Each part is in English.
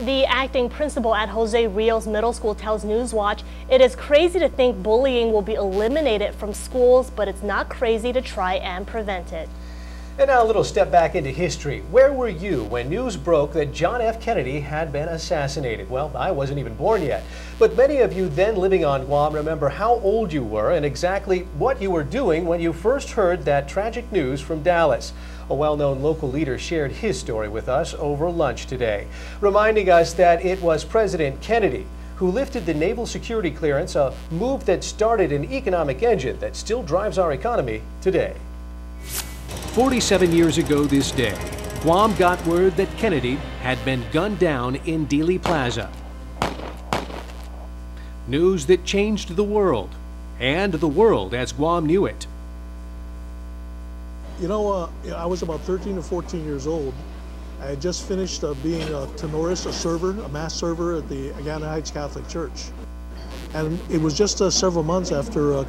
The acting principal at Jose Rios Middle School tells Newswatch it is crazy to think bullying will be eliminated from schools, but it's not crazy to try and prevent it. And now a little step back into history. Where were you when news broke that John F. Kennedy had been assassinated? Well, I wasn't even born yet. But many of you then living on Guam remember how old you were and exactly what you were doing when you first heard that tragic news from Dallas. A well-known local leader shared his story with us over lunch today, reminding us that it was President Kennedy who lifted the naval security clearance, a move that started an economic engine that still drives our economy today. 47 years ago this day, Guam got word that Kennedy had been gunned down in Dealey Plaza. News that changed the world, and the world as Guam knew it. You know, I was about 13 or 14 years old. I had just finished being a tenorist, a mass server at the Agana Heights Catholic Church. And it was just several months after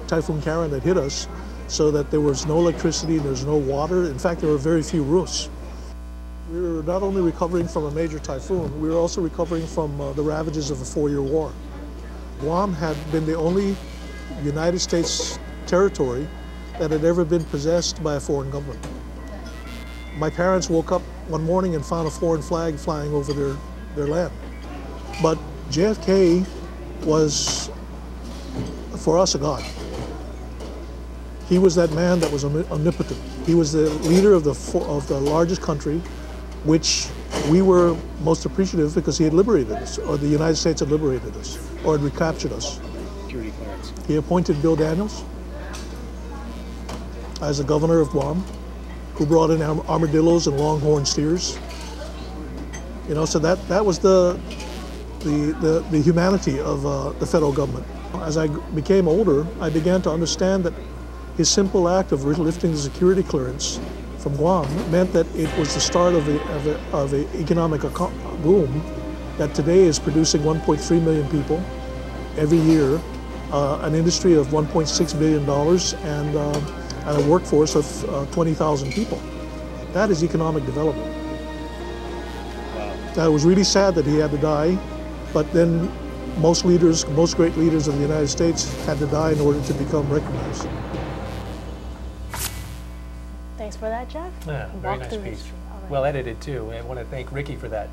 Typhoon Karen had hit us, so that there was no electricity, there was no water. In fact, there were very few roofs. We were not only recovering from a major typhoon, we were also recovering from the ravages of a 4-year war. Guam had been the only United States territory that had ever been possessed by a foreign government. My parents woke up one morning and found a foreign flag flying over their land. But JFK was, for us, a god. He was that man that was omnipotent. He was the leader of the largest country, which we were most appreciative because he had liberated us, or the United States had liberated us, or had recaptured us. Security clearance. He appointed Bill Daniels as the governor of Guam, who brought in armadillos and longhorn steers. You know, so that was the humanity of the federal government. As I became older, I began to understand that his simple act of lifting the security clearance from Guam meant that it was the start of an economic boom that today is producing 1.3 million people every year, an industry of $1.6 billion, and a workforce of 20,000 people. That is economic development. Wow. It was really sad that he had to die, but then most great leaders of the United States had to die in order to become recognized. Thanks for that, Jeff. Yeah, very nice piece. Well edited too. I want to thank Ricky for that.